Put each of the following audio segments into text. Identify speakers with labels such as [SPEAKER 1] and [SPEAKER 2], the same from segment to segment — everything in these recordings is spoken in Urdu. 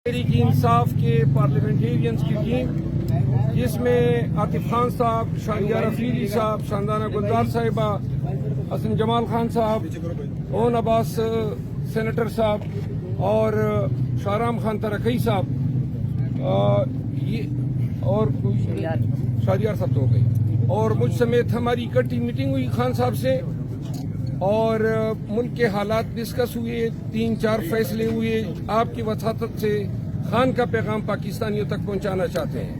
[SPEAKER 1] تحریک انصاف کے پارلیمنٹیرینز کی ٹیم جس میں عاطف خان صاحب، شاہریار افریدی صاحب، شاندانہ گلزار صاحبہ، حسن جمال خان صاحب، اون عباس سینیٹر صاحب اور شاہرام خان ترکئی صاحب اور شاہریار صاحب تو ہو گئی، اور مجھ سمیت ہماری اکٹھی میٹنگ ہوئی خان صاحب سے اور ملک کے حالات ڈسکس ہوئے، 3-4 فیصلے ہوئے۔ آپ کی وساطت سے خان کا پیغام پاکستانیوں تک پہنچانا چاہتے ہیں۔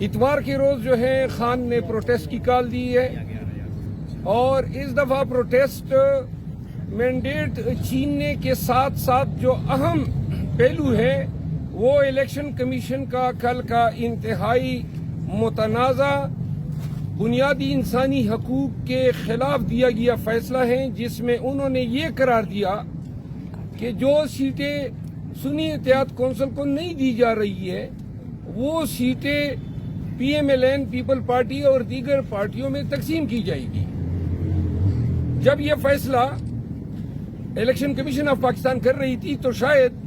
[SPEAKER 1] اتوار کے روز جو ہے خان نے پروٹیسٹ کی کال دی ہے اور اس دفعہ پروٹیسٹ مینڈیٹ چھیننے کے ساتھ ساتھ جو اہم پہلو ہے وہ الیکشن کمیشن کا کل کا انتہائی متنازع بنیادی انسانی حقوق کے خلاف دیا گیا فیصلہ ہے، جس میں انہوں نے یہ قرار دیا کہ جو سیٹیں سنی اتحاد کونسل کو نہیں دی جا رہی ہے وہ سیٹیں پی ایم ایل این، پیپل پارٹی اور دیگر پارٹیوں میں تقسیم کی جائے گی۔ جب یہ فیصلہ الیکشن کمیشن آف پاکستان کر رہی تھی تو شاید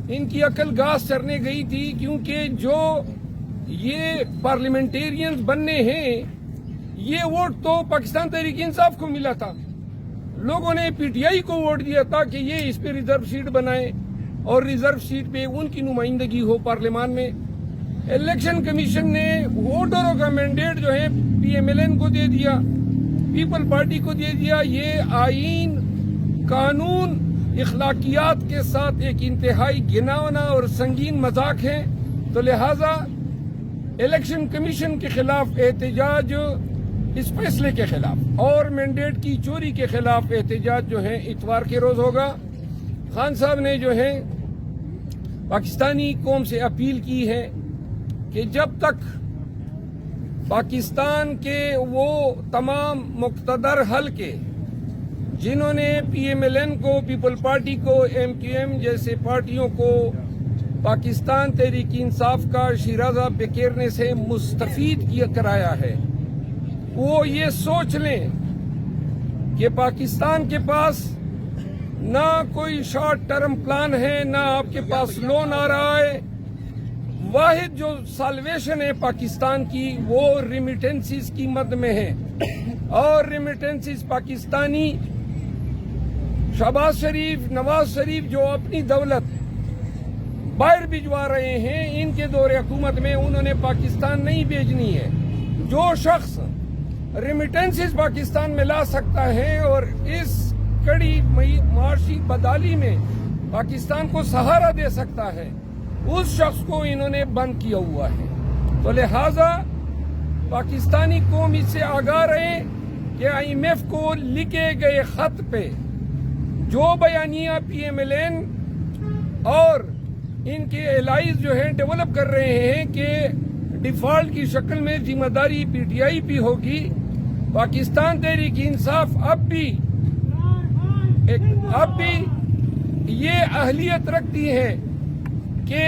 [SPEAKER 1] ان کی عقل گاس چرنے گئی تھی، کیونکہ جو یہ پارلیمنٹیرینز بننے ہیں یہ ووٹ تو پاکستان تحریک انصاف کو ملا تھا، لوگوں نے پی ٹی آئی کو ووٹ دیا تھا کہ یہ اس پہ ریزرو سیٹ بنائے اور ریزرو سیٹ پہ ان کی نمائندگی ہو پارلیمان میں۔ الیکشن کمیشن نے ووٹروں کا مینڈیٹ جو ہے پی ایم ایل این کو دے دیا، پیپل پارٹی کو دے دیا۔ یہ آئین، قانون، اخلاقیات کے ساتھ ایک انتہائی گھناؤنا اور سنگین مذاق ہے، تو لہذا الیکشن کمیشن کے خلاف احتجاج، اس فیصلے کے خلاف اور مینڈیٹ کی چوری کے خلاف احتجاج جو ہے اتوار کے روز ہوگا۔ خان صاحب نے جو ہے پاکستانی قوم سے اپیل کی ہے کہ جب تک پاکستان کے وہ تمام مقتدر حلقے جنہوں نے پی ایم ایل این کو، پیپل پارٹی کو، ایم کیو ایم جیسے پارٹیوں کو پاکستان تحریک انصاف کا شیرازہ بکھیرنے سے مستفید کرایا ہے، وہ یہ سوچ لیں کہ پاکستان کے پاس نہ کوئی شارٹ ٹرم پلان ہے، نہ آپ کے پاس لون آ رہا ہے۔ واحد جو سالویشن ہے پاکستان کی وہ ریمیٹنسز کی مد میں ہے، اور ریمیٹنسز پاکستانی شہباز شریف، نواز شریف جو اپنی دولت باہر بھجوا رہے ہیں، ان کے دور حکومت میں انہوں نے پاکستان نہیں بھیجنی ہے۔ جو شخص ریمیٹنسز پاکستان میں لا سکتا ہے اور اس کڑی معاشی بدحالی میں پاکستان کو سہارا دے سکتا ہے، اس شخص کو انہوں نے بند کیا ہوا ہے۔ تو لہذا پاکستانی قوم اس سے آگاہ رہے کہ آئی ایم ایف کو لکھے گئے خط پہ جو بیانیہ پی ایم ایل این اور ان کے الائز جو ہیں ڈیولپ کر رہے ہیں کہ ڈیفالٹ کی شکل میں ذمہ داری پی ٹی آئی پہ ہوگی، پاکستان تحریک انصاف اب بھی یہ اہلیت رکھتی ہے کہ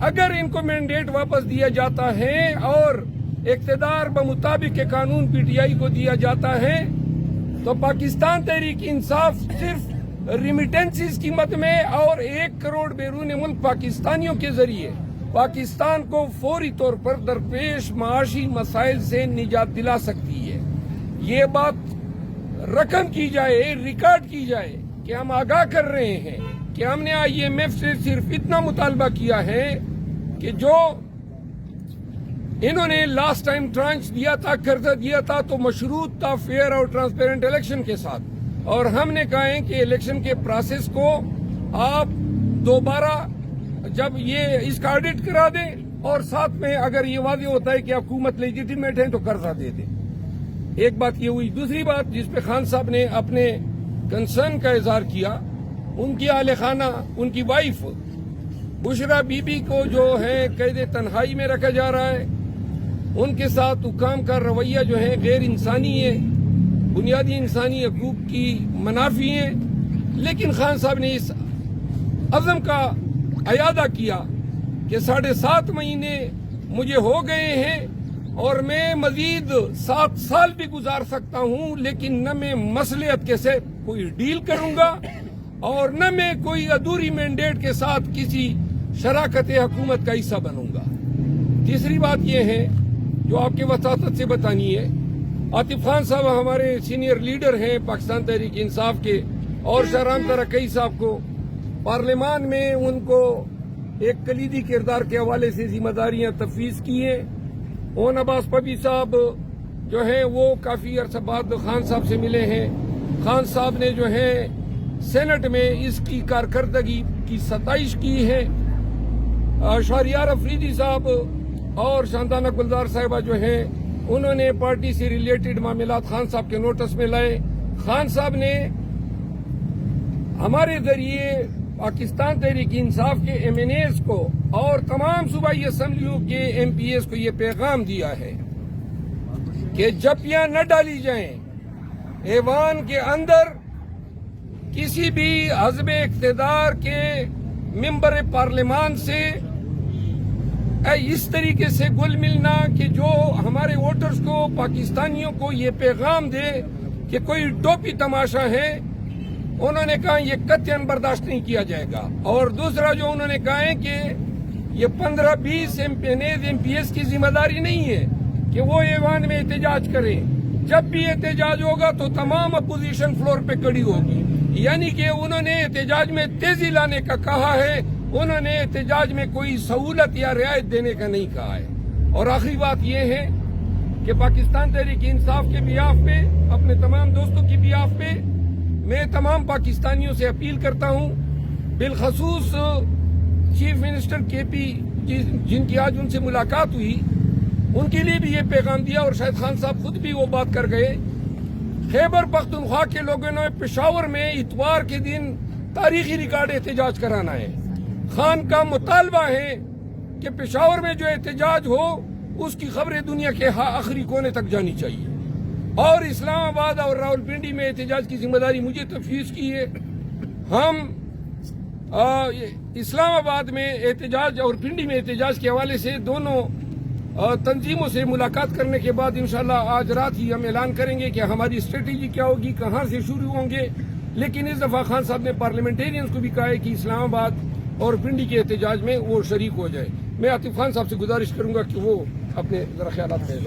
[SPEAKER 1] اگر ان کو مینڈیٹ واپس دیا جاتا ہے اور اقتدار بمطابق قانون پی ٹی آئی کو دیا جاتا ہے تو پاکستان تحریک انصاف صرف ریمیٹنسز کی مد میں اور 1 کروڑ بیرون ملک پاکستانیوں کے ذریعے پاکستان کو فوری طور پر درپیش معاشی مسائل سے نجات دلا سکتی ہے۔ یہ بات رقم کی جائے، ریکارڈ کی جائے کہ ہم آگاہ کر رہے ہیں کہ ہم نے آئی ایم ایف سے صرف اتنا مطالبہ کیا ہے کہ جو انہوں نے لاسٹ ٹائم ٹرانچ دیا تھا، قرضہ دیا تھا، تو مشروط تھا فیئر اور ٹرانسپیرنٹ الیکشن کے ساتھ، اور ہم نے کہا ہے کہ الیکشن کے پروسیس کو آپ دوبارہ جب یہ اس کا آڈٹ کرا دیں اور ساتھ میں اگر یہ واضح ہوتا ہے کہ حکومت لیجیٹیمیٹ ہے تو قرضہ دے دیں۔ ایک بات یہ ہوئی۔ دوسری بات جس پہ خان صاحب نے اپنے کنسرن کا اظہار کیا، ان کی اہل خانہ، ان کی وائف بشرا بی بی کو جو ہے قید تنہائی میں رکھا جا رہا ہے، ان کے ساتھ حکام کا رویہ جو ہے غیر انسانی ہے، بنیادی انسانی حقوق کی منافی ہیں۔ لیکن خان صاحب نے اس عزم کا اعادہ کیا کہ 7.5 مہینے مجھے ہو گئے ہیں اور میں مزید 7 سال بھی گزار سکتا ہوں، لیکن نہ میں مصلحت کے سے کوئی ڈیل کروں گا اور نہ میں کوئی ادھوری مینڈیٹ کے ساتھ کسی شراکت حکومت کا حصہ بنوں گا۔ تیسری بات یہ ہے جو آپ کے وساطت سے بتانی ہے، عاطف خان صاحب ہمارے سینئر لیڈر ہیں پاکستان تحریک انصاف کے، اور شہرام ترقی صاحب کو پارلیمان میں ان کو ایک کلیدی کردار کے حوالے سے ذمہ داریاں تفویض کی ہیں۔ اون عباس پبی صاحب جو ہیں وہ کافی عرصہ بعد خان صاحب سے ملے ہیں۔ خان صاحب نے جو ہے سینٹ میں اس کی کارکردگی کی ستائش کی ہے۔ شہریار افریدی صاحب اور شاندانہ گلزار صاحبہ جو ہیں انہوں نے پارٹی سے ریلیٹڈ معاملات خان صاحب کے نوٹس میں لائے۔ خان صاحب نے ہمارے ذریعے پاکستان تحریک انصاف کے ایم این ایز کو اور تمام صوبائی اسمبلیوں کے ایم پی ایز کو یہ پیغام دیا ہے کہ جپیاں نہ ڈالی جائیں ایوان کے اندر، کسی بھی حزب اقتدار کے ممبر پارلیمان سے اس طریقے سے گل ملنا کہ جو ہمارے ووٹرز کو، پاکستانیوں کو یہ پیغام دے کہ کوئی ٹوپی تماشا ہے، انہوں نے کہا یہ قطعاً برداشت نہیں کیا جائے گا۔ اور دوسرا جو انہوں نے کہا ہے کہ یہ 15-20 ایم پی ایس کی ذمہ داری نہیں ہے کہ وہ ایوان میں احتجاج کریں، جب بھی احتجاج ہوگا تو تمام اپوزیشن فلور پہ کھڑی ہوگی، یعنی کہ انہوں نے احتجاج میں تیزی لانے کا کہا ہے، انہوں نے احتجاج میں کوئی سہولت یا رعایت دینے کا نہیں کہا ہے۔ اور آخری بات یہ ہے کہ پاکستان تحریک انصاف کے بیاف پہ، اپنے تمام دوستوں کی بیاف پہ میں تمام پاکستانیوں سے اپیل کرتا ہوں، بالخصوص چیف منسٹر کے پی جن کی آج ان سے ملاقات ہوئی، ان کے لیے بھی یہ پیغام دیا، اور شاید خان صاحب خود بھی وہ بات کر گئے۔ خیبر پختونخوا کے لوگوں نے پشاور میں اتوار کے دن تاریخی ریکارڈ احتجاج کرانا ہے۔ خان کا مطالبہ ہے کہ پشاور میں جو احتجاج ہو اس کی خبریں دنیا کے آخری کونے تک جانی چاہیے، اور اسلام آباد اور راولپنڈی میں احتجاج کی ذمہ داری مجھے تفویض کی ہے۔ ہم اسلام آباد میں احتجاج اور پنڈی میں احتجاج کے حوالے سے دونوں تنظیموں سے ملاقات کرنے کے بعد انشاءاللہ آج رات ہی ہم اعلان کریں گے کہ ہماری اسٹریٹجی کیا ہوگی، کہاں سے شروع ہوں گے۔ لیکن اس دفعہ خان صاحب نے پارلیمنٹیرینز کو بھی کہا ہے کہ اسلام آباد اور پنڈی کے احتجاج میں وہ شریک ہو جائے۔ میں عاطف خان صاحب سے گزارش کروں گا کہ وہ اپنے ذرا خیالات کا اظہار